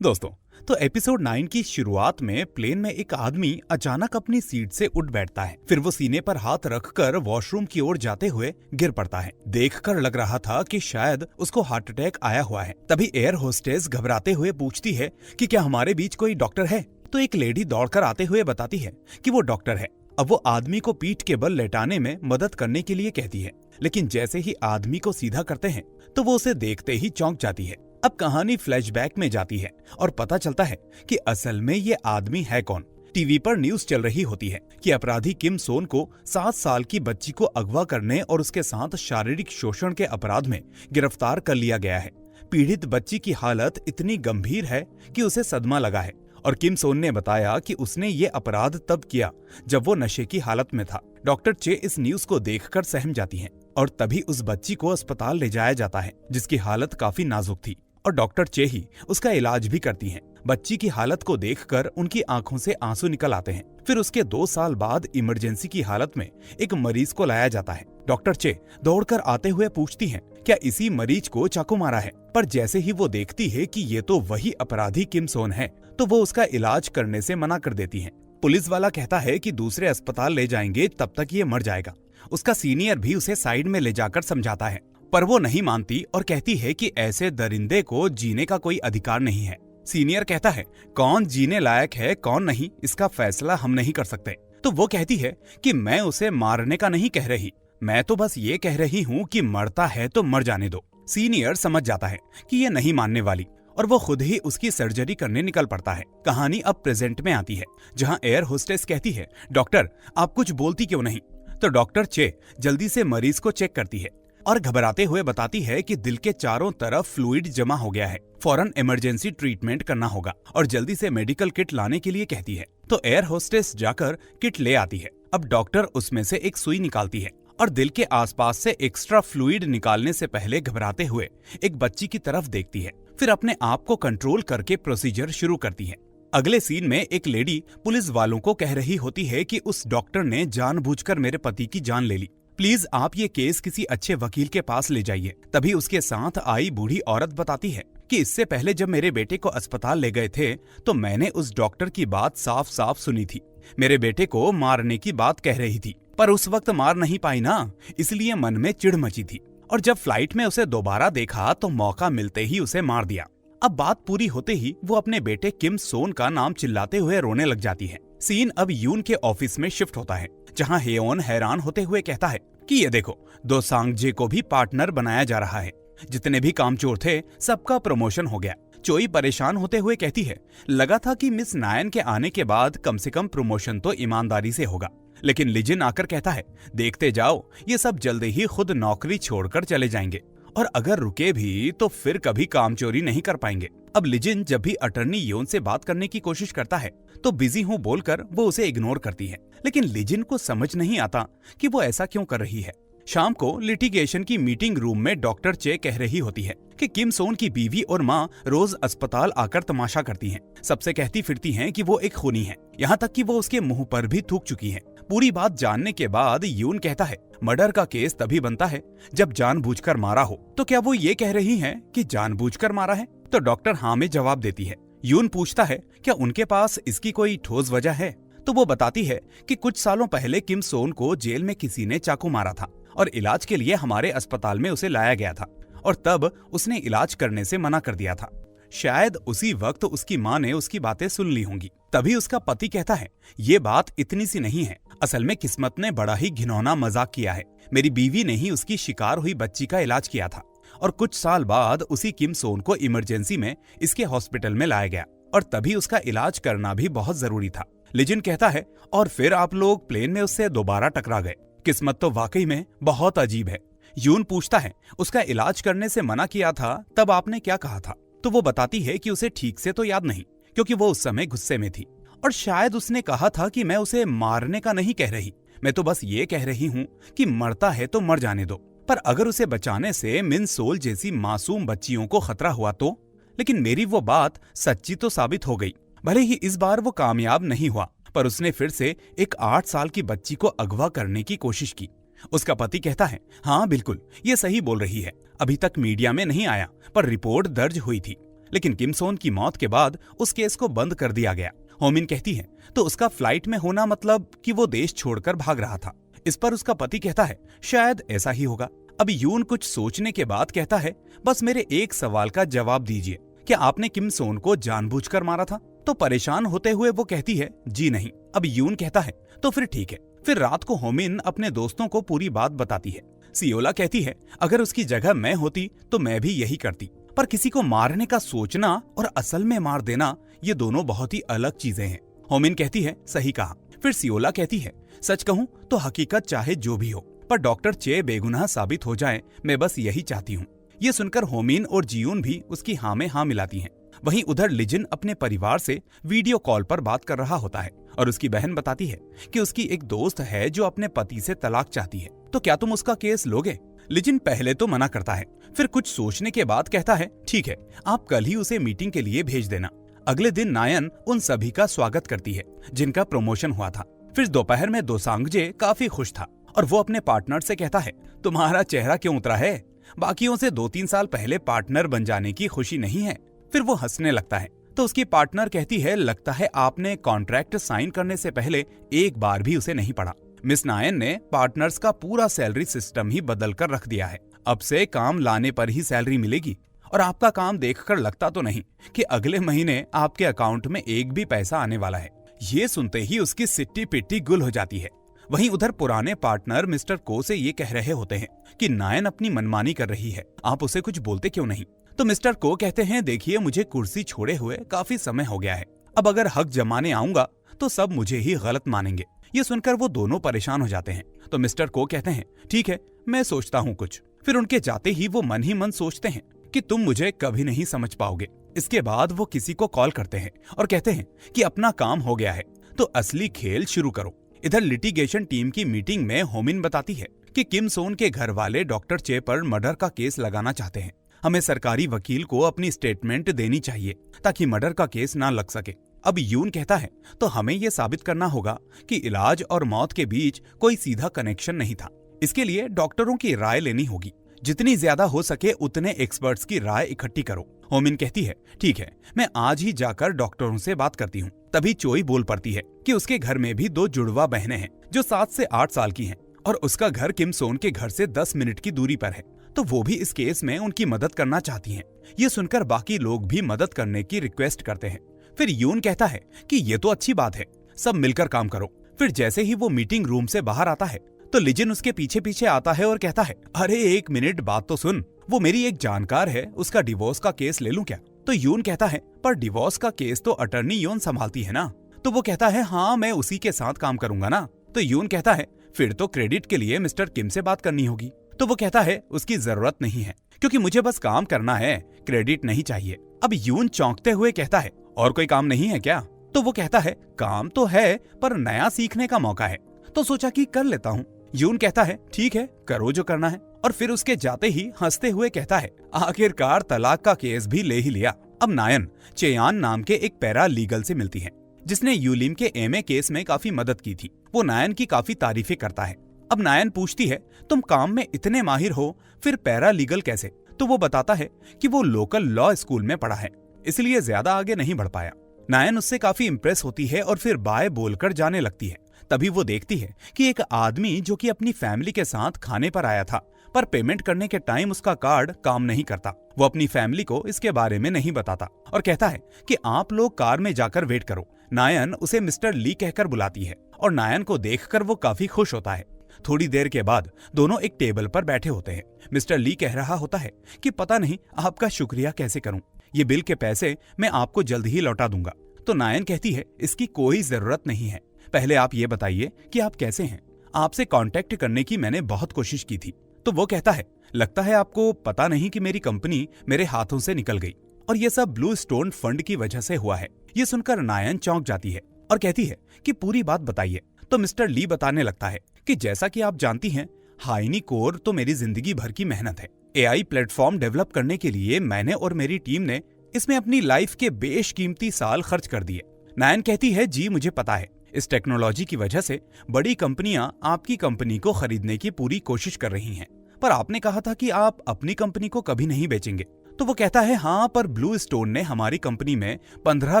दोस्तों, तो एपिसोड 9 की शुरुआत में प्लेन में एक आदमी अचानक अपनी सीट से उठ बैठता है। फिर वो सीने पर हाथ रखकर वॉशरूम की ओर जाते हुए गिर पड़ता है। देखकर लग रहा था कि शायद उसको हार्ट अटैक आया हुआ है। तभी एयर होस्टेस घबराते हुए पूछती है कि क्या हमारे बीच कोई डॉक्टर है। तो एक लेडी दौड़कर आते हुए बताती है कि वो डॉक्टर है। अब वो आदमी को पीठ के बल लेटाने में मदद करने के लिए कहती है, लेकिन जैसे ही आदमी को सीधा करते हैं तो वो उसे देखते ही चौंक जाती है। अब कहानी फ्लैशबैक में जाती है और पता चलता है कि असल में ये आदमी है कौन। टीवी पर न्यूज चल रही होती है कि अपराधी किम सोन को 7 साल की बच्ची को अगवा करने और उसके साथ शारीरिक शोषण के अपराध में गिरफ्तार कर लिया गया है। पीड़ित बच्ची की हालत इतनी गंभीर है कि उसे सदमा लगा है और किम सोन ने बताया कि उसने ये अपराध तब किया जब वो नशे की हालत में था। डॉक्टर चे इस न्यूज को देखकर सहम जाती हैं और तभी उस बच्ची को अस्पताल ले जाया जाता है, जिसकी हालत काफी नाजुक थी और डॉक्टर चे ही उसका इलाज भी करती हैं। बच्ची की हालत को देखकर उनकी आंखों से आंसू निकल आते हैं। फिर उसके 2 साल बाद इमरजेंसी की हालत में एक मरीज को लाया जाता है। डॉक्टर चे दौड़कर आते हुए पूछती हैं, क्या इसी मरीज को चाकू मारा है? पर जैसे ही वो देखती है कि ये तो वही अपराधी किम सोन है, तो वो उसका इलाज करने से मना कर देती है। पुलिस वाला कहता है कि दूसरे अस्पताल ले जाएंगे, तब तक ये मर जाएगा। उसका सीनियर भी उसे साइड में ले जाकर समझाता है, पर वो नहीं मानती और कहती है कि ऐसे दरिंदे को जीने का कोई अधिकार नहीं है। सीनियर कहता है, कौन जीने लायक है कौन नहीं, इसका फैसला हम नहीं कर सकते। तो वो कहती है कि मैं उसे मारने का नहीं कह रही, मैं तो बस ये कह रही हूँ कि मरता है तो मर जाने दो। सीनियर समझ जाता है कि ये नहीं मानने वाली और वो खुद ही उसकी सर्जरी करने निकल पड़ता है। कहानी अब प्रेजेंट में आती है, जहाँ एयर होस्टेस कहती है, डॉक्टर आप कुछ बोलती क्यों नहीं? तो डॉक्टर चे जल्दी से मरीज को चेक करती है और घबराते हुए बताती है कि दिल के चारों तरफ फ्लूइड जमा हो गया है, फौरन इमरजेंसी ट्रीटमेंट करना होगा और जल्दी से मेडिकल किट लाने के लिए कहती है। तो एयर होस्टेस जाकर किट ले आती है। अब डॉक्टर उसमें से एक सुई निकालती है और दिल के आसपास से एक्स्ट्रा फ्लूइड निकालने से पहले घबराते हुए एक बच्ची की तरफ देखती है। फिर अपने आप को कंट्रोल करके प्रोसीजर शुरू करती है। अगले सीन में एक लेडी पुलिस वालों को कह रही होती है कि उस डॉक्टर ने जानबूझकर मेरे पति की जान ले ली, प्लीज आप ये केस किसी अच्छे वकील के पास ले जाइए। तभी उसके साथ आई बूढ़ी औरत बताती है कि इससे पहले जब मेरे बेटे को अस्पताल ले गए थे तो मैंने उस डॉक्टर की बात साफ साफ सुनी थी। मेरे बेटे को मारने की बात कह रही थी, पर उस वक्त मार नहीं पाई ना, इसलिए मन में चिढ़ मची थी और जब फ्लाइट में उसे दोबारा देखा तो मौका मिलते ही उसे मार दिया। अब बात पूरी होते ही वो अपने बेटे किम सोन का नाम चिल्लाते हुए रोने लग जाती है। सीन अब यून के ऑफिस में शिफ्ट होता है, जहाँ हेयोन हैरान होते हुए कहता है कि ये देखो, दो सांगजे को भी पार्टनर बनाया जा रहा है। जितने भी कामचोर थे सबका प्रमोशन हो गया। चोई परेशान होते हुए कहती है, लगा था कि मिस नायन के आने के बाद कम से कम प्रमोशन तो ईमानदारी से होगा, लेकिन लिजिन आकर कहता है, देखते जाओ ये सब जल्दी ही खुद नौकरी छोड़कर चले जाएंगे और अगर रुके भी तो फिर कभी कामचोरी नहीं कर पाएंगे। अब लिजिन जब भी अटर्नी योन से बात करने की कोशिश करता है तो बिजी हूँ बोलकर वो उसे इग्नोर करती है, लेकिन लिजिन को समझ नहीं आता कि वो ऐसा क्यों कर रही है। शाम को लिटिगेशन की मीटिंग रूम में डॉक्टर चे कह रही होती है कि किम सोन की बीवी और माँ रोज अस्पताल आकर तमाशा करती हैं, सबसे कहती फिरती हैं कि वो एक खूनी है, यहाँ तक कि वो उसके मुंह पर भी थूक चुकी हैं। पूरी बात जानने के बाद यून कहता है, मर्डर का केस तभी बनता है जब जानबूझकर मारा हो। तो क्या वो ये कह रही हैं कि जानबूझकर मारा है? तो डॉक्टर हाँ में जवाब देती है। यून पूछता है, क्या उनके पास इसकी कोई ठोस वजह है? तो वो बताती है कि कुछ सालों पहले किम सोन को जेल में किसी ने चाकू मारा था और इलाज के लिए हमारे अस्पताल में उसे लाया गया था और तब उसने इलाज करने से मना कर दिया था। शायद उसी वक्त उसकी माँ ने उसकी बातें सुन ली होंगी। तभी उसका पति कहता है, ये बात इतनी सी नहीं है, असल में किस्मत ने बड़ा ही घिनौना मजाक किया है। मेरी बीवी ने ही उसकी शिकार हुई बच्ची का इलाज किया था और कुछ साल बाद उसी किम सोन को इमरजेंसी में इसके हॉस्पिटल में लाया गया और तभी उसका इलाज करना भी बहुत जरूरी था। लिजिन कहता है, और फिर आप लोग प्लेन में उससे दोबारा टकरा गए। किस्मत तो वाकई में बहुत अजीब है। यून पूछता है, उसका इलाज करने से मना किया था तब आपने क्या कहा था? तो वो बताती है कि उसे ठीक से तो याद नहीं, क्योंकि वो उस समय गुस्से में थी और शायद उसने कहा था कि मैं उसे मारने का नहीं कह रही, मैं तो बस ये कह रही हूँ कि मरता है तो मर जाने दो। पर अगर उसे बचाने से मिन सोल जैसी मासूम बच्चियों को खतरा हुआ तो? लेकिन मेरी वो बात सच्ची तो साबित हो गई। भले ही इस बार वो कामयाब नहीं हुआ, पर उसने फिर से एक 8 साल की बच्ची को अगवा करने की कोशिश की। उसका पति कहता है, हाँ बिल्कुल ये सही बोल रही है, अभी तक मीडिया में नहीं आया पर रिपोर्ट दर्ज हुई थी। लेकिन किम सोन की मौत के बाद उस केस को बंद कर दिया गया। होमिन कहती है तो उसका फ्लाइट में होना मतलब कि वो देश छोड़कर भाग रहा था। इस पर उसका पति कहता है शायद ऐसा ही होगा। अब यून कुछ सोचने के बाद कहता है बस मेरे एक सवाल का जवाब दीजिए, क्या आपने किम सोन को जानबूझकर मारा था? तो परेशान होते हुए वो कहती है जी नहीं। अब यून कहता है तो फिर ठीक है। फिर रात को होमिन अपने दोस्तों को पूरी बात बताती है। सियोला कहती है अगर उसकी जगह मैं होती तो मैं भी यही करती, पर किसी को मारने का सोचना और असल में मार देना ये दोनों बहुत ही अलग चीजें हैं। होमिन कहती है सही कहा। फिर सियोला कहती है सच कहूं तो हकीकत चाहे जो भी हो, पर डॉक्टर चे बेगुनाह साबित हो जाए, मैं बस यही चाहती हूँ। ये सुनकर होमिन और जियून भी उसकी हाँ में हाँ मिलाती हैं। वहीं उधर लिजिन अपने परिवार से वीडियो कॉल पर बात कर रहा होता है और उसकी बहन बताती है कि उसकी एक दोस्त है जो अपने पति से तलाक चाहती है, तो क्या तुम उसका केस लोगे? लिजिन पहले तो मना करता है, फिर कुछ सोचने के बाद कहता है ठीक है, आप कल ही उसे मीटिंग के लिए भेज देना। अगले दिन नायन उन सभी का स्वागत करती है जिनका प्रमोशन हुआ था। फिर दोपहर में दोसांगजे काफी खुश था और वो अपने पार्टनर से कहता है तुम्हारा चेहरा क्यों उतरा है? बाकियों से 2-3 साल पहले पार्टनर बन जाने की खुशी नहीं है? फिर वो हंसने लगता है तो उसकी पार्टनर कहती है लगता है आपने कॉन्ट्रैक्ट साइन करने से पहले एक बार भी उसे नहीं पढ़ा। मिस नायन ने पार्टनर्स का पूरा सैलरी सिस्टम ही बदल कर रख दिया है। अब से काम लाने पर ही सैलरी मिलेगी और आपका काम देखकर लगता तो नहीं कि अगले महीने आपके अकाउंट में एक भी पैसा आने वाला है। ये सुनते ही उसकी सिट्टी पिट्टी गुल हो जाती है। वहीं उधर पुराने पार्टनर मिस्टर को से ये कह रहे होते हैं कि नायन अपनी मनमानी कर रही है, आप उसे कुछ बोलते क्यों नहीं? तो मिस्टर को कहते हैं देखिए मुझे कुर्सी छोड़े हुए काफी समय हो गया है, अब अगर हक जमाने आऊंगा तो सब मुझे ही गलत मानेंगे। ये सुनकर वो दोनों परेशान हो जाते हैं। तो मिस्टर को कहते हैं ठीक है, मैं सोचता हूँ कुछ। फिर उनके जाते ही वो मन ही मन सोचते हैं कि तुम मुझे कभी नहीं समझ पाओगे। इसके बाद वो किसी को कॉल करते हैं और कहते हैं कि अपना काम हो गया है तो असली खेल शुरू करो। इधर लिटिगेशन टीम की मीटिंग में होमिन बताती है कि किम सोन के घर वाले डॉक्टर चे पर मर्डर का केस लगाना चाहते हैं। हमें सरकारी वकील को अपनी स्टेटमेंट देनी चाहिए ताकि मर्डर का केस ना लग सके। अब यून कहता है तो हमें यह साबित करना होगा कि इलाज और मौत के बीच कोई सीधा कनेक्शन नहीं था। इसके लिए डॉक्टरों की राय लेनी होगी। जितनी ज्यादा हो सके उतने एक्सपर्ट्स की राय इकट्ठी करो। होमिन कहती है ठीक है, मैं आज ही जाकर डॉक्टरों से बात करती हूँ। तभी चोई बोल पड़ती है कि उसके घर में भी 2 जुड़वा बहनें हैं जो 7 से 8 साल की हैं और उसका घर किम सोन के घर से 10 मिनट की दूरी पर है, तो वो भी इस केस में उनकी मदद करना चाहती हैं। ये सुनकर बाकी लोग भी मदद करने की रिक्वेस्ट करते हैं। फिर यून कहता है कि ये तो अच्छी बात है, सब मिलकर काम करो। फिर जैसे ही वो मीटिंग रूम से बाहर आता है तो लिजिन उसके पीछे पीछे आता है और कहता है अरे 1 मिनट बात तो सुन, वो मेरी एक जानकार है, उसका डिवोर्स का केस ले लूं क्या? तो यून कहता है पर डिवोर्स का केस तो अटर्नी योन संभालती है ना। तो वो कहता है हाँ मैं उसी के साथ काम करूंगा ना। तो यून कहता है फिर तो क्रेडिट के लिए मिस्टर किम से बात करनी होगी। तो वो कहता है उसकी जरूरत नहीं है क्योंकि मुझे बस काम करना है, क्रेडिट नहीं चाहिए। अब यून चौंकते हुए कहता है और कोई काम नहीं है क्या? तो वो कहता है काम तो है पर नया सीखने का मौका है, तो सोचा कि कर लेता हूँ। यून कहता है ठीक है, करो जो करना है। और फिर उसके जाते ही हंसते हुए कहता है आखिरकार तलाक का केस भी ले ही लिया। अब नायन चेयान नाम के एक पैरा लीगल से मिलती है जिसने यूलिम के एमए केस में काफी मदद की थी। वो नायन की काफी तारीफें करता है। अब नायन पूछती है तुम काम में इतने माहिर हो फिर पैरा लीगल कैसे? तो वो बताता है कि वो लोकल लॉ स्कूल में पढ़ा है, इसलिए ज्यादा आगे नहीं बढ़ पाया। नायन उससे काफी इम्प्रेस होती है और फिर बाय बोलकर जाने लगती है। तभी वो देखती है कि एक आदमी जो कि अपनी फैमिली के साथ खाने पर आया था पर पेमेंट करने के टाइम उसका कार्ड काम नहीं करता। वो अपनी फैमिली को इसके बारे में नहीं बताता और कहता है कि आप लोग कार में जाकर वेट करो। नायन उसे मिस्टर ली कहकर बुलाती है और नायन को देखकर वो काफी खुश होता है। थोड़ी देर के बाद दोनों एक टेबल पर बैठे होते हैं। मिस्टर ली कह रहा होता है कि पता नहीं आपका शुक्रिया कैसे करूं, ये बिल के पैसे मैं आपको जल्द ही लौटा दूंगा। तो नायन कहती है इसकी कोई जरूरत नहीं है, पहले आप ये बताइए कि आप कैसे हैं? आपसे कांटेक्ट करने की मैंने बहुत कोशिश की थी। तो वो कहता है लगता है आपको पता नहीं कि मेरी कंपनी मेरे हाथों से निकल गई और ये सब ब्लू स्टोन फंड की वजह से हुआ है। ये सुनकर नायन चौंक जाती है और कहती है कि पूरी बात बताइए। तो मिस्टर ली बताने लगता है कि जैसा कि आप जानती हैं, हाइनी कोर तो मेरी जिंदगी भर की मेहनत है। एआई प्लेटफॉर्म डेवलप करने के लिए मैंने और मेरी टीम ने इसमें अपनी लाइफ के बेशकीमती साल खर्च कर दिए। नायन कहती है जी मुझे पता है, इस टेक्नोलॉजी की वजह से बड़ी कंपनियां आपकी कंपनी को खरीदने की पूरी कोशिश कर रही हैं, पर आपने कहा था कि आप अपनी कंपनी को कभी नहीं बेचेंगे। तो वो कहता है हाँ, पर ब्लू स्टोन ने हमारी कंपनी में 15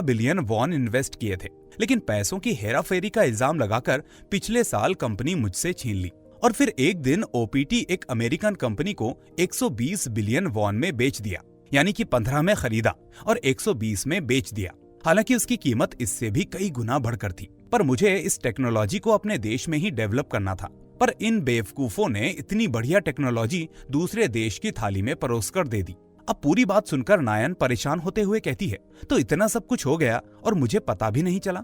बिलियन वॉन इन्वेस्ट किए थे, लेकिन पैसों की हेराफेरी का इल्जाम लगाकर पिछले साल कंपनी मुझसे छीन ली। और फिर एक दिन ओपीटी एक अमेरिकन कंपनी को 120 बिलियन वॉन में बेच दिया, यानी कि 15 में खरीदा और 120 में बेच दिया। हालांकि उसकी कीमत इससे भी कई गुना बढ़कर थी, पर मुझे इस टेक्नोलॉजी को अपने देश में ही डेवलप करना था। पर इन बेवकूफों ने इतनी बढ़िया टेक्नोलॉजी दूसरे देश की थाली में परोस कर दे दी। अब पूरी बात सुनकर नायन परेशान होते हुए कहती है, तो इतना सब कुछ हो गया और मुझे पता भी नहीं चला।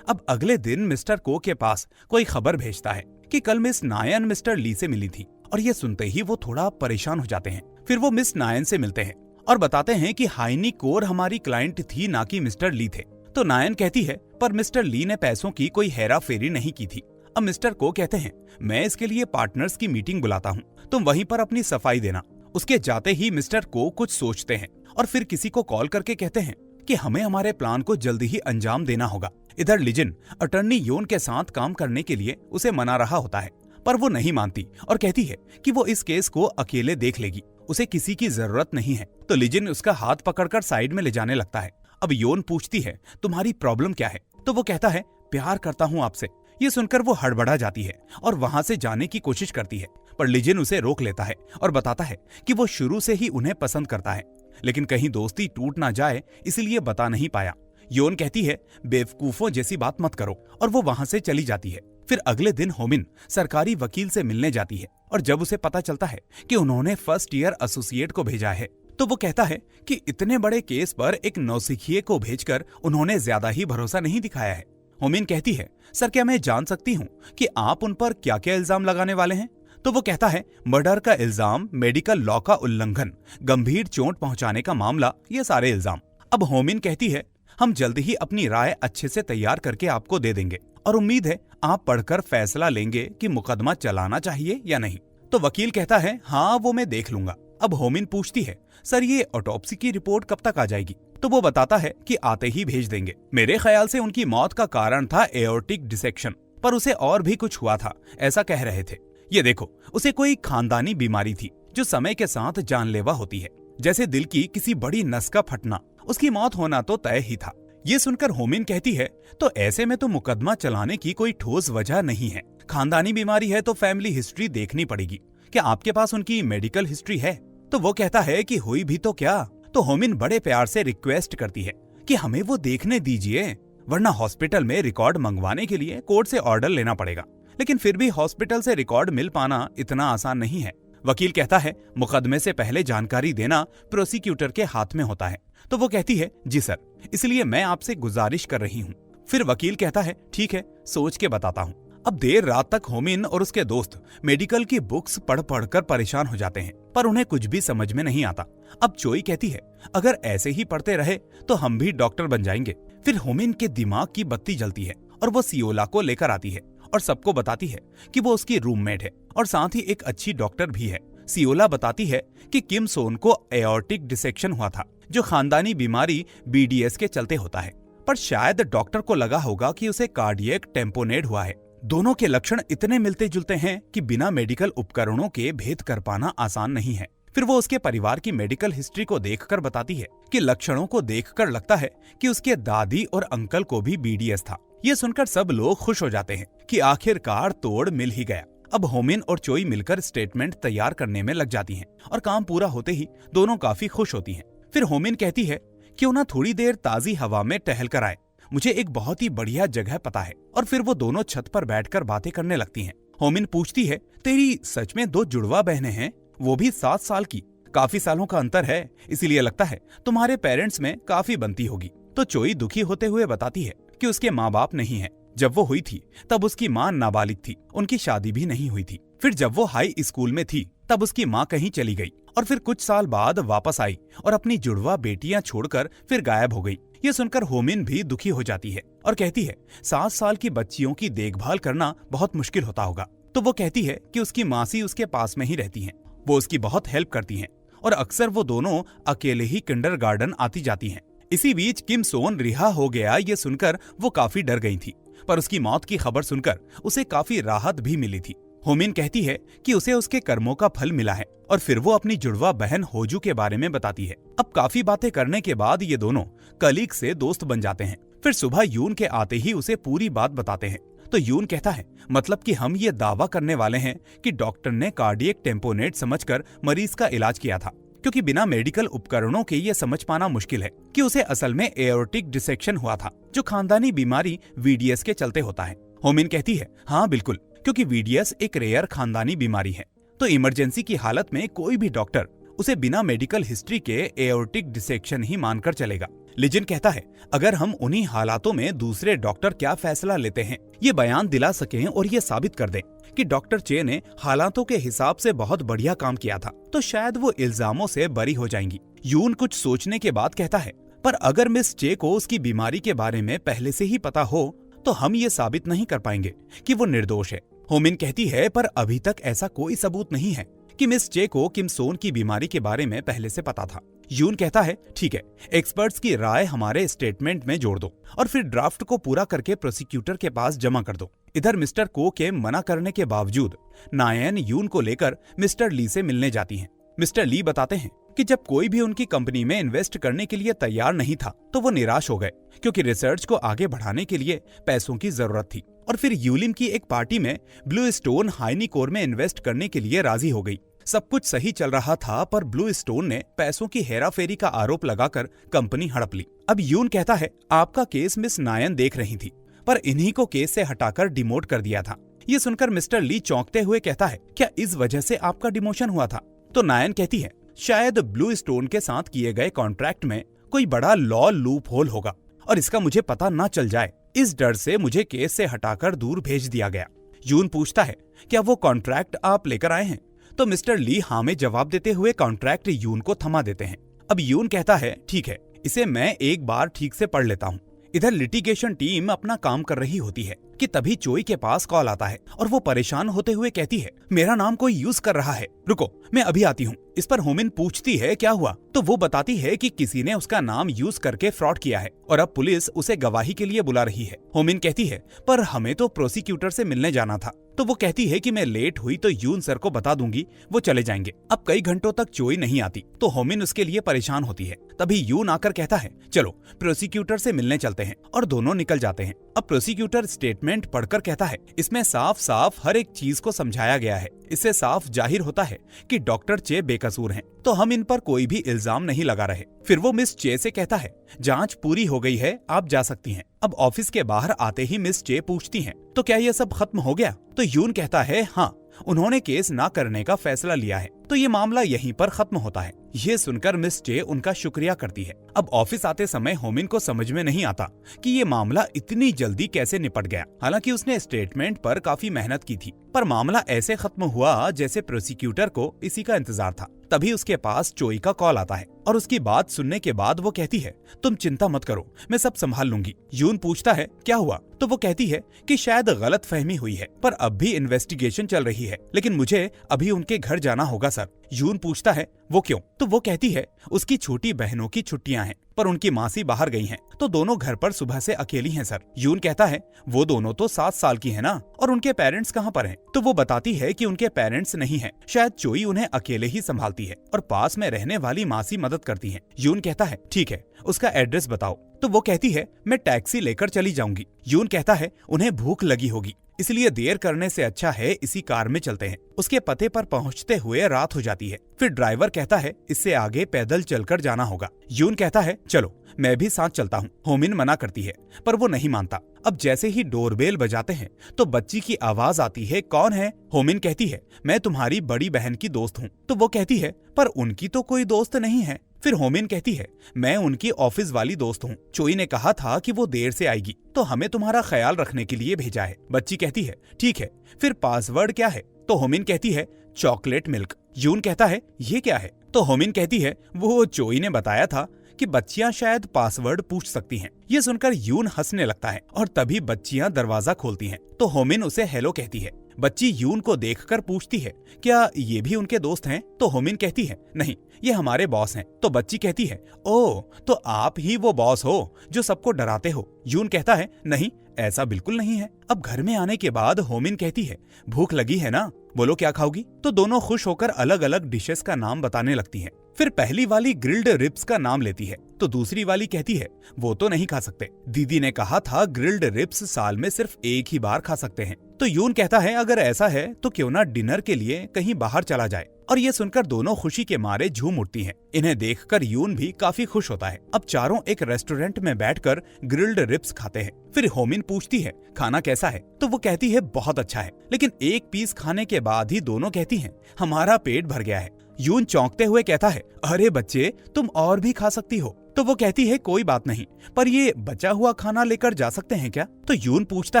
अब अगले दिन मिस्टर को के पास कोई खबर भेजता है कि कल मिस नायन मिस्टर ली से मिली थी, और ये सुनते ही वो थोड़ा परेशान हो जाते हैं। फिर वो मिस नायन से मिलते हैं और बताते हैं कि हाइनी कोर हमारी क्लाइंट थी, ना कि मिस्टर ली थे। तो नायन कहती है, पर मिस्टर ली ने पैसों की कोई हेरा फेरी नहीं की थी। अब मिस्टर को कहते हैं, मैं इसके लिए पार्टनर्स की मीटिंग बुलाता हूँ, तुम वहीं पर अपनी सफाई देना। उसके जाते ही मिस्टर को कुछ सोचते हैं और फिर किसी को कॉल करके कहते हैं कि हमें हमारे प्लान को जल्दी ही अंजाम देना होगा। इधर लिजिन अटर्नी योन के साथ काम करने के लिए उसे मना रहा होता है, पर वो नहीं मानती और कहती है कि वो इस केस को अकेले देख लेगी, उसे किसी की जरूरत नहीं है। तो लिजिन उसका हाथ पकड़कर साइड में ले जाने लगता है। अब योन पूछती है, तुम्हारी प्रॉब्लम क्या है? तो वो कहता है, प्यार करता हूँ आपसे। ये सुनकर वो हड़बड़ा जाती है और वहां से जाने की कोशिश करती है, पर लिजिन उसे रोक लेता है और बताता है कि वो शुरू से ही उन्हें पसंद करता है, लेकिन कहीं दोस्ती टूट ना जाए इसलिए बता नहीं पाया। योन कहती है, बेवकूफों जैसी बात मत करो, और वो वहां से चली जाती है। फिर अगले दिन होमिन सरकारी वकील से मिलने जाती है, और जब उसे पता चलता है कि उन्होंने फर्स्ट ईयर एसोसिएट को भेजा है, तो वो कहता है कि इतने बड़े केस पर एक नौसिखिए को भेजकर उन्होंने ज्यादा ही भरोसा नहीं दिखाया है। होमिन कहती है, सर क्या मैं जान सकती हूँ कि आप उन पर क्या क्या इल्जाम लगाने वाले हैं? तो वो कहता है, मर्डर का इल्जाम, मेडिकल लॉ का उल्लंघन, गंभीर चोट पहुंचाने का मामला, ये सारे इल्जाम। अब होमिन कहती है, हम जल्द ही अपनी राय अच्छे से तैयार करके आपको दे देंगे और उम्मीद है आप पढ़कर फैसला लेंगे कि मुकदमा चलाना चाहिए या नहीं। तो वकील कहता है, हाँ वो मैं देख लूंगा। अब होमिन पूछती है, सर ये ऑटोप्सी की रिपोर्ट कब तक आ जाएगी? तो वो बताता है कि आते ही भेज देंगे। मेरे ख्याल से उनकी मौत का कारण था एओर्टिक डिसेक्शन, पर उसे और भी कुछ हुआ था, ऐसा कह रहे थे। ये देखो, उसे कोई खानदानी बीमारी थी जो समय के साथ जानलेवा होती है, जैसे दिल की किसी बड़ी नस का फटना। उसकी मौत होना तो तय ही था। ये सुनकर होमिन कहती है, तो ऐसे में तो मुकदमा चलाने की कोई ठोस वजह नहीं है। खानदानी बीमारी है तो फैमिली हिस्ट्री देखनी पड़ेगी। क्या आपके पास उनकी मेडिकल हिस्ट्री है? तो वो कहता है कि हुई भी तो क्या। तो होमिन बड़े प्यार से रिक्वेस्ट करती है कि हमें वो देखने दीजिए, वरना हॉस्पिटल में रिकॉर्ड मंगवाने के लिए कोर्ट से ऑर्डर लेना पड़ेगा। लेकिन फिर भी हॉस्पिटल से रिकॉर्ड मिल पाना इतना आसान नहीं है। वकील कहता है, मुकदमे से पहले जानकारी देना प्रोसिक्यूटर के हाथ में होता है। तो वो कहती है, जी सर, इसलिए मैं आपसे गुजारिश कर रही हूँ। फिर वकील कहता है, ठीक है, सोच के बताता हूँ। अब देर रात तक होमिन और उसके दोस्त मेडिकल की बुक्स पढ़ पढ़कर परेशान हो जाते हैं, पर उन्हें कुछ भी समझ में नहीं आता। अब चोई कहती है, अगर ऐसे ही पढ़ते रहे तो हम भी डॉक्टर बन जाएंगे। फिर होमिन के दिमाग की बत्ती जलती है और वो सियोला को लेकर आती है और सबको बताती है कि वो उसकी रूममेट है और साथ ही एक अच्छी डॉक्टर भी है। सियोला बताती है कि किम सोन को एओर्टिक डिसेक्शन हुआ था, जो खानदानी बीमारी बीडीएस के चलते होता है, पर शायद डॉक्टर को लगा होगा कि उसे कार्डियक टेम्पोनेड हुआ है। दोनों के लक्षण इतने मिलते जुलते हैं कि बिना मेडिकल उपकरणों के भेद कर पाना आसान नहीं है। फिर वो उसके परिवार की मेडिकल हिस्ट्री को देखकर बताती है कि लक्षणों को देखकर लगता है कि उसके दादी और अंकल को भी बीडीएस था। ये सुनकर सब लोग खुश हो जाते हैं कि आखिरकार तोड़ मिल ही गया। अब होमिन और चोई मिलकर स्टेटमेंट तैयार करने में लग जाती हैं और काम पूरा होते ही दोनों काफी खुश होती हैं। फिर होमिन कहती है, क्यों ना थोड़ी देर ताजी हवा में टहल कर आए, मुझे एक बहुत ही बढ़िया जगह पता है। और फिर वो दोनों छत पर बैठकर बातें करने लगती हैं। होमिन पूछती है, तेरी सच में 2 जुड़वा बहनें हैं, वो भी 7 साल की? काफी सालों का अंतर है, इसीलिए लगता है तुम्हारे पेरेंट्स में काफी बनती होगी। तो चोई दुखी होते हुए बताती है कि उसके माँ बाप नहीं है। जब वो हुई थी तब उसकी माँ नाबालिग थी, उनकी शादी भी नहीं हुई थी। फिर जब वो हाई स्कूल में थी तब उसकी माँ कहीं चली गई और फिर कुछ साल बाद वापस आई और अपनी जुड़वा बेटियां छोड़कर फिर गायब हो गई। ये सुनकर होमिन भी दुखी हो जाती है और कहती है, 7 साल की बच्चियों की देखभाल करना बहुत मुश्किल होता होगा। तो वो कहती है कि उसकी मासी उसके पास में ही रहती हैं, वो उसकी बहुत हेल्प करती हैं और अक्सर वो दोनों अकेले ही किंडरगार्टन आती जाती हैं। इसी बीच किम सोन रिहा हो गया, ये सुनकर वो काफी डर गई थी, पर उसकी मौत की खबर सुनकर उसे काफी राहत भी मिली थी। होमिन कहती है कि उसे उसके कर्मों का फल मिला है और फिर वो अपनी जुड़वा बहन होजू के बारे में बताती है। अब काफी बातें करने के बाद ये दोनों कलीग से दोस्त बन जाते हैं। फिर सुबह यून के आते ही उसे पूरी बात बताते हैं। तो यून कहता है, मतलब कि हम ये दावा करने वाले हैं कि डॉक्टर ने कार्डियक टेम्पोनेट समझकर मरीज का इलाज किया था, क्योंकि बिना मेडिकल उपकरणों के ये समझ पाना मुश्किल है कि उसे असल में एओर्टिक डिसेक्शन हुआ था, जो खानदानी बीमारी वीडीएस के चलते होता है। होमिन कहती है, हाँ बिल्कुल, क्योंकि वीडीएस एक रेयर खानदानी बीमारी है, तो इमरजेंसी की हालत में कोई भी डॉक्टर उसे बिना मेडिकल हिस्ट्री के एओर्टिक डिसेक्शन ही मानकर चलेगा। लिजिन कहता है, अगर हम उन्हीं हालातों में दूसरे डॉक्टर क्या फैसला लेते हैं, ये बयान दिला सकें और ये साबित कर दें कि डॉक्टर चे ने हालातों के हिसाब से बहुत बढ़िया काम किया था, तो शायद वो इल्जामों से बरी हो जाएंगी। यून कुछ सोचने के बाद कहता है, पर अगर मिस चे को उसकी बीमारी के बारे में पहले से ही पता हो तो हम ये साबित नहीं कर पाएंगे कि वो निर्दोष है। होमिन कहती है, पर अभी तक ऐसा कोई सबूत नहीं है कि मिस चे को किम सोन की बीमारी के बारे में पहले से पता था। यून कहता है, ठीक है, एक्सपर्ट्स की राय हमारे स्टेटमेंट में जोड़ दो और फिर ड्राफ्ट को पूरा करके प्रोसिक्यूटर के पास जमा कर दो। इधर मिस्टर को के मना करने के बावजूद नायन यून को लेकर मिस्टर ली से मिलने जाती हैं। मिस्टर ली बताते हैं कि जब कोई भी उनकी कंपनी में इन्वेस्ट करने के लिए तैयार नहीं था तो वो निराश हो गए, क्योंकि रिसर्च को आगे बढ़ाने के लिए पैसों की जरूरत थी। और फिर यूलिम की एक पार्टी में ब्लू स्टोन हाइनी कोर में इन्वेस्ट करने के लिए राजी हो गई। सब कुछ सही चल रहा था, पर ब्लू स्टोन ने पैसों की हेराफेरी का आरोप लगाकर कंपनी हड़प ली। अब यून कहता है, आपका केस मिस नायन देख रही थी, पर इन्हीं को केस से हटाकर डिमोट कर दिया था। ये सुनकर मिस्टर ली चौंकते हुए कहता है, क्या इस वजह से आपका डिमोशन हुआ था? तो नायन कहती है, शायद ब्लू स्टोन के साथ किए गए कॉन्ट्रैक्ट में कोई बड़ा लॉ लूप होल होगा और इसका मुझे पता न चल जाए, इस डर से मुझे केस से हटाकर दूर भेज दिया गया। यून पूछता है, क्या वो कॉन्ट्रैक्ट आप लेकर आए हैं? तो मिस्टर ली हाँ में जवाब देते हुए कॉन्ट्रैक्ट यून को थमा देते हैं। अब यून कहता है, ठीक है, इसे मैं एक बार ठीक से पढ़ लेता हूँ। इधर लिटिगेशन टीम अपना काम कर रही होती है कि तभी चोई के पास कॉल आता है और वो परेशान होते हुए कहती है, मेरा नाम कोई यूज कर रहा है, रुको मैं अभी आती हूँ। इस पर होमिन पूछती है क्या हुआ, तो वो बताती है कि किसी ने उसका नाम यूज करके फ्रॉड किया है और अब पुलिस उसे गवाही के लिए बुला रही है। होमिन कहती है, पर हमें तो प्रोसिक्यूटर से मिलने जाना था। तो वो कहती है कि मैं लेट हुई तो यून सर को बता दूंगी, वो चले जाएंगे। अब कई घंटों तक चोई नहीं आती तो होमिन उसके लिए परेशान होती है। तभी यून आकर कहता है, चलो प्रोसिक्यूटर से मिलने चलते हैं, और दोनों निकल जाते हैं। अब प्रोसिक्यूटर स्टेटमेंट पढ़कर कहता है, इसमें साफ साफ हर एक चीज को समझाया गया है। इससे साफ जाहिर होता है कि डॉक्टर चे बेकसूर हैं, तो हम इन पर कोई भी इल्जाम नहीं लगा रहे। फिर वो मिस चे से कहता है, जांच पूरी हो गई है, आप जा सकती हैं। अब ऑफिस के बाहर आते ही मिस चे पूछती हैं, तो क्या ये सब खत्म हो गया? तो यून कहता है, हाँ, उन्होंने केस ना करने का फैसला लिया है, तो ये मामला यहीं पर खत्म होता है। ये सुनकर मिस चे उनका शुक्रिया करती है। अब ऑफिस आते समय होमिन को समझ में नहीं आता कि ये मामला इतनी जल्दी कैसे निपट गया। हालांकि उसने स्टेटमेंट पर काफी मेहनत की थी, पर मामला ऐसे खत्म हुआ जैसे प्रोसिक्यूटर को इसी का इंतजार था। तभी उसके पास चोई का कॉल आता है और उसकी बात सुनने के बाद वो कहती है, तुम चिंता मत करो, मैं सब संभाल लूंगी। यून पूछता है, क्या हुआ? तो वो कहती है कि शायद गलत फहमी हुई है, पर अब भी इन्वेस्टिगेशन चल रही है, लेकिन मुझे अभी उनके घर जाना होगा सर। यून पूछता है, वो क्यों? तो वो कहती है, उसकी छोटी बहनों की छुट्टियां हैं, पर उनकी मासी बाहर गई हैं, तो दोनों घर पर सुबह से अकेली हैं सर। यून कहता है, वो दोनों तो 7 साल की है ना, और उनके पेरेंट्स कहाँ पर हैं? तो वो बताती है कि उनके पेरेंट्स नहीं हैं, शायद चोई उन्हें अकेले ही संभालती है और पास में रहने वाली मासी मदद करती है। यून कहता है, ठीक है, उसका एड्रेस बताओ। तो वो कहती है, मैं टैक्सी लेकर चली जाऊंगी। यून कहता है, उन्हें भूख लगी होगी, इसलिए देर करने से अच्छा है इसी कार में चलते हैं। उसके पते पर पहुंचते हुए रात हो जाती है। फिर ड्राइवर कहता है, इससे आगे पैदल चलकर जाना होगा। यून कहता है, चलो मैं भी साथ चलता हूँ। होमिन मना करती है, पर वो नहीं मानता। अब जैसे ही डोरबेल बजाते हैं तो बच्ची की आवाज आती है, कौन है? होमिन कहती है, मैं तुम्हारी बड़ी बहन की दोस्त हूँ। तो वो कहती है, पर उनकी तो कोई दोस्त नहीं है। फिर होमिन कहती है, मैं उनकी ऑफिस वाली दोस्त हूँ। चोई ने कहा था कि वो देर से आएगी, तो हमें तुम्हारा ख्याल रखने के लिए भेजा है। बच्ची कहती है, ठीक है, फिर पासवर्ड क्या है? तो होमिन कहती है, चॉकलेट मिल्क। यून कहता है, ये क्या है? तो होमिन कहती है, वो चोई ने बताया था कि बच्चियां शायद पासवर्ड पूछ सकती हैं। ये सुनकर यून हंसने लगता है और तभी बच्चियां दरवाजा खोलती हैं तो होमिन उसे हेलो कहती है। बच्ची यून को देखकर पूछती है, क्या ये भी उनके दोस्त हैं? तो होमिन कहती है, नहीं, ये हमारे बॉस हैं। तो बच्ची कहती है, ओह, तो आप ही वो बॉस हो जो सबको डराते हो। यून कहता है, नहीं, ऐसा बिल्कुल नहीं है। अब घर में आने के बाद होमिन कहती है, भूख लगी है ना, बोलो क्या खाओगी? तो दोनों खुश होकर अलग अलग डिशेस का नाम बताने लगती हैं। फिर पहली वाली ग्रिल्ड रिब्स का नाम लेती है तो दूसरी वाली कहती है, वो तो नहीं खा सकते, दीदी ने कहा था ग्रिल्ड रिब्स साल में सिर्फ एक ही बार खा सकते हैं। तो यून कहता है, अगर ऐसा है तो क्यों ना डिनर के लिए कहीं बाहर चला जाए। और ये सुनकर दोनों खुशी के मारे झूम उठती हैं। इन्हें देखकर यून भी काफी खुश होता है। अब चारों एक रेस्टोरेंट में बैठकर ग्रिल्ड रिब्स खाते हैं। फिर होमिन पूछती है, खाना कैसा है? तो वो कहती है, बहुत अच्छा है। लेकिन एक पीस खाने के बाद ही दोनों कहती हैं, हमारा पेट भर गया है। यून चौंकते हुए कहता है, अरे बच्चे, तुम और भी खा सकती हो। तो वो कहती है, कोई बात नहीं, पर ये बचा हुआ खाना लेकर जा सकते हैं क्या? तो यून पूछता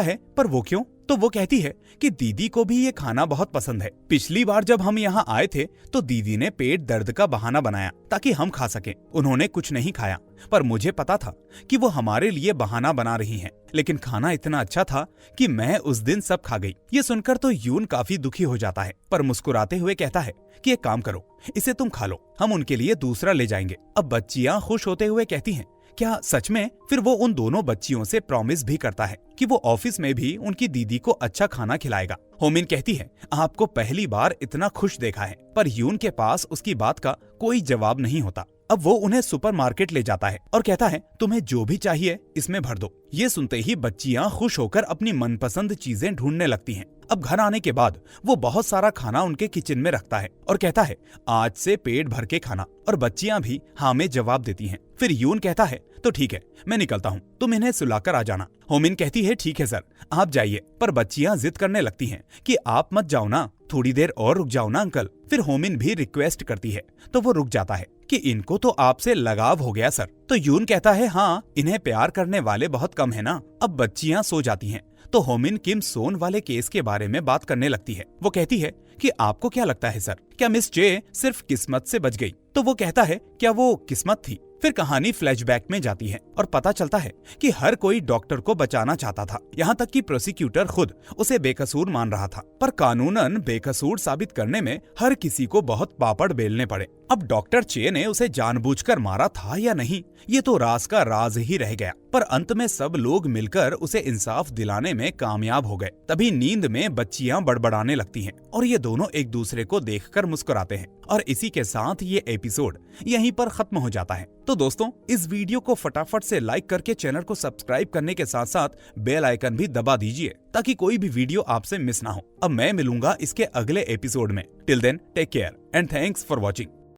है, पर वो क्यों? तो वो कहती है कि दीदी को भी ये खाना बहुत पसंद है। पिछली बार जब हम यहाँ आए थे तो दीदी ने पेट दर्द का बहाना बनाया ताकि हम खा सकें। उन्होंने कुछ नहीं खाया, पर मुझे पता था कि वो हमारे लिए बहाना बना रही हैं। लेकिन खाना इतना अच्छा था कि मैं उस दिन सब खा गई। ये सुनकर तो यून काफी दुखी हो जाता है, पर मुस्कुराते हुए कहता है कि एक काम करो, इसे तुम खा लो, हम उनके लिए दूसरा ले जाएंगे। अब बच्चियां खुश होते हुए कहती हैं, क्या सच में? फिर वो उन दोनों बच्चियों से प्रॉमिस भी करता है कि वो ऑफिस में भी उनकी दीदी को अच्छा खाना खिलाएगा। होमिन कहती है, आपको पहली बार इतना खुश देखा है। पर यून के पास उसकी बात का कोई जवाब नहीं होता। अब वो उन्हें सुपरमार्केट ले जाता है और कहता है, तुम्हें जो भी चाहिए इसमें भर दो। ये सुनते ही बच्चियां खुश होकर अपनी मनपसंद चीजें ढूंढने लगती हैं। अब घर आने के बाद वो बहुत सारा खाना उनके किचन में रखता है और कहता है, आज से पेट भर के खाना। और बच्चियां भी हाँ में जवाब देती हैं। फिर यून कहता है, तो ठीक है, मैं निकलता हूँ, तुम इन्हें सुलाकर आ जाना। होमिन कहती है, ठीक है सर, आप जाइए। पर बच्चियां जिद करने लगती हैं कि आप मत जाओ ना, थोड़ी देर और रुक जाओ ना अंकल। फिर होमिन भी रिक्वेस्ट करती है तो वो रुक जाता है कि इनको तो आपसे लगाव हो गया सर। तो यून कहता है, हाँ, इन्हें प्यार करने वाले बहुत कम है ना। अब बच्चियां सो जाती हैं तो होमिन किम सोन वाले केस के बारे में बात करने लगती है। वो कहती है कि आपको क्या लगता है सर, क्या मिस जे सिर्फ किस्मत से बच गई? तो वो कहता है, क्या वो किस्मत थी? फिर कहानी फ्लैशबैक में जाती है और पता चलता है कि हर कोई डॉक्टर को बचाना चाहता था, यहाँ तक कि प्रोसिक्यूटर खुद उसे बेकसूर मान रहा था। पर कानूनन बेकसूर साबित करने में हर किसी को बहुत पापड़ बेलने पड़े। अब डॉक्टर चे ने उसे जानबूझकर मारा था या नहीं, ये तो राज का राज ही रह गया। पर अंत में सब लोग मिलकर उसे इंसाफ दिलाने में कामयाब हो गए। तभी नींद में बच्चियां बड़बड़ाने लगती हैं और ये दोनों एक दूसरे को देखकर मुस्कुराते हैं। और इसी के साथ ये एपिसोड यहीं पर खत्म हो जाता है। तो दोस्तों, इस वीडियो को फटाफट से लाइक करके चैनल को सब्सक्राइब करने के साथ साथ बेल आइकन भी दबा दीजिए ताकि कोई भी वीडियो आपसे मिस ना हो। अब मैं मिलूंगा इसके अगले एपिसोड में। Till then, take care and thanks for watching.